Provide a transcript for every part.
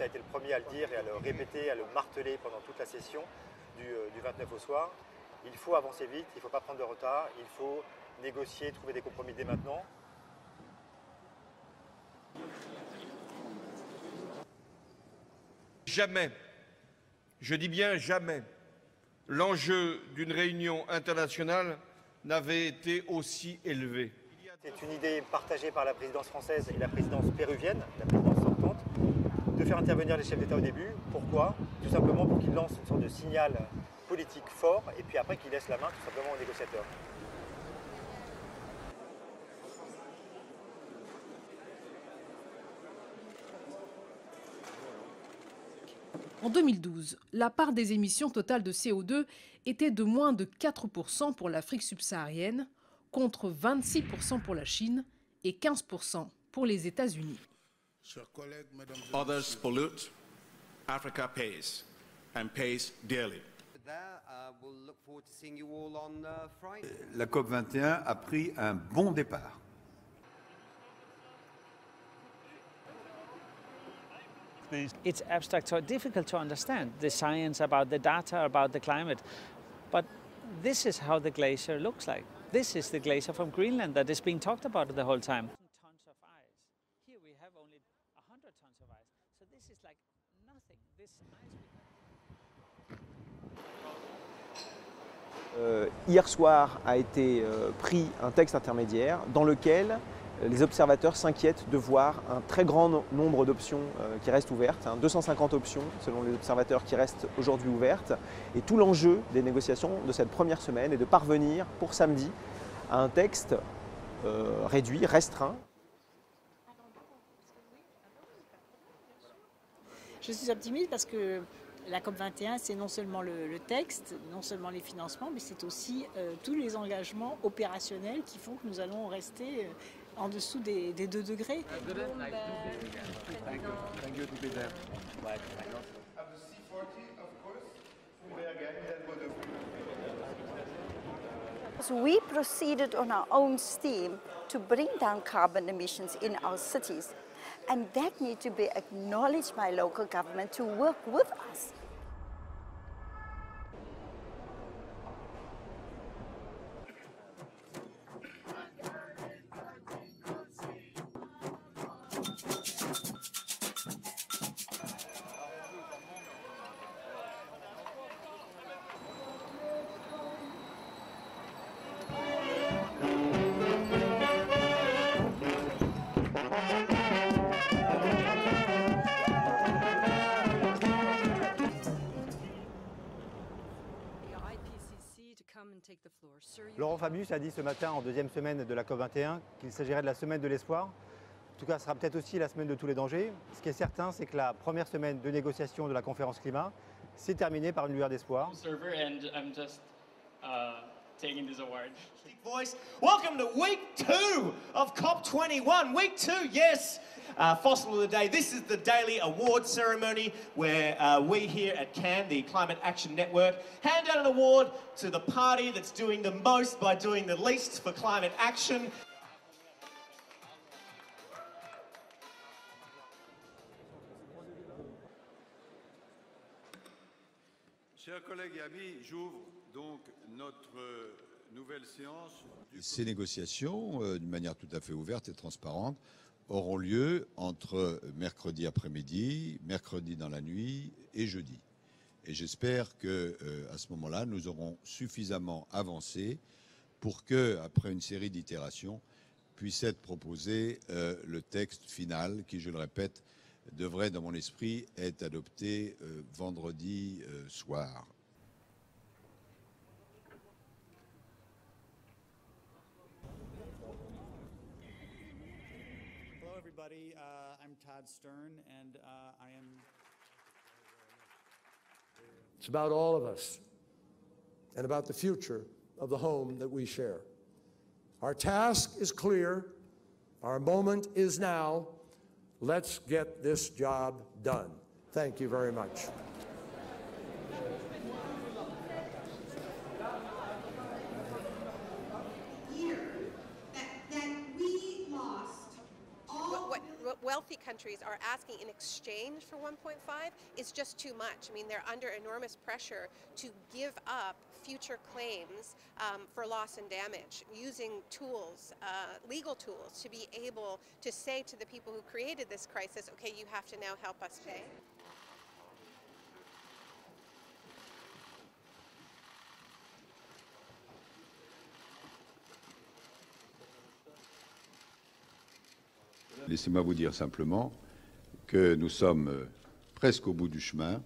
a été le premier à le dire et à le répéter, à le marteler pendant toute la session du 29 au soir. Il faut avancer vite, il ne faut pas prendre de retard, il faut négocier, trouver des compromis dès maintenant. Jamais, je dis bien jamais, l'enjeu d'une réunion internationale n'avait été aussi élevé. C'est une idée partagée par la présidence française et la présidence péruvienne, la présidence sortante, de faire intervenir les chefs d'État au début. Pourquoi? Tout simplement pour qu'ils lancent une sorte de signal politique fort et puis après qu'ils laissent la main tout simplement aux négociateurs. En 2012, la part des émissions totales de CO2 était de moins de 4% pour l'Afrique subsaharienne, contre 26% pour la Chine et 15% pour les États-Unis. Others pollute, Africa pays, and pays dearly. La COP21 a pris un bon départ. It's abstract, so difficult to understand the science about the data about the climate. But this is how the glacier looks like. This is the glacier from Greenland that is being talked about the whole time. Tons of ice. Here we have only 100 tons of ice. So this is like nothing. This ice. Hier soir a été pris un texte intermédiaire dans lequel les observateurs s'inquiètent de voir un très grand nombre d'options qui restent ouvertes, 250 options selon les observateurs qui restent aujourd'hui ouvertes. Et tout l'enjeu des négociations de cette première semaine est de parvenir pour samedi à un texte réduit, restreint. Je suis optimiste parce que la COP21, c'est non seulement le texte, non seulement les financements, mais c'est aussi tous les engagements opérationnels qui font que nous allons rester en dessous des 2 degrés. We proceeded on our own steam to bring down carbon emissions in our cities, and that needs to be acknowledged by local government to work with us. Laurent Fabius a dit ce matin, en deuxième semaine de la COP21, qu'il s'agirait de la semaine de l'espoir. En tout cas, ce sera peut-être aussi la semaine de tous les dangers. Ce qui est certain, c'est que la première semaine de négociation de la conférence climat s'est terminée par une lueur d'espoir. Welcome to week 2 of COP21. Week 2, yes. Fossil of the Day. This is the daily award ceremony where we here at CAN, the Climate Action Network, hand out an award to the party that's doing the most by doing the least for climate action. Chers collègues et amis, j'ouvre donc notre nouvelle séance. Ces négociations, d'une manière tout à fait ouverte et transparente, auront lieu entre mercredi après-midi, mercredi dans la nuit et jeudi. Et j'espère qu'à ce moment-là, nous aurons suffisamment avancé pour que, après une série d'itérations, puisse être proposé le texte final qui, je le répète, devrait, dans mon esprit, être adopté vendredi soir. Hello, everybody. I'm Todd Stern, and I am. It's about all of us and about the future of the home that we share. Our task is clear. Our moment is now. Let's get this job done. Thank you very much. wealthy countries are asking in exchange for 1.5 is just too much. I mean, they're under enormous pressure to give up future claims for loss and damage, using tools, legal tools, to be able to say to the people who created this crisis, okay, you have to now help us pay. Laissez-moi vous dire simplement que nous sommes presque au bout du chemin.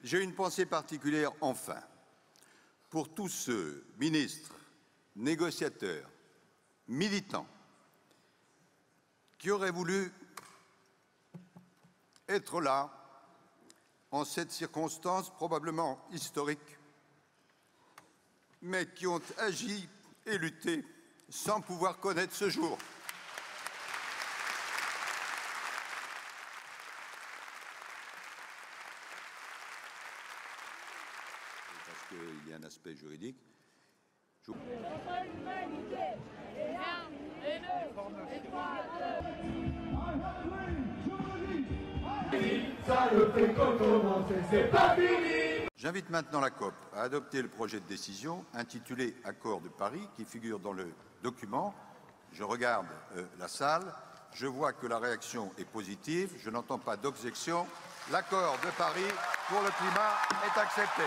J'ai une pensée particulière, enfin, pour tous ceux, ministres, négociateurs, militants, qui auraient voulu être là en cette circonstance probablement historique, mais qui ont agi et lutté sans pouvoir connaître ce jour. Parce qu'il y a un aspect juridique. J'invite maintenant la COP à adopter le projet de décision intitulé Accord de Paris qui figure dans le document. Je regarde la salle, je vois que la réaction est positive, je n'entends pas d'objection. L'accord de Paris pour le climat est accepté.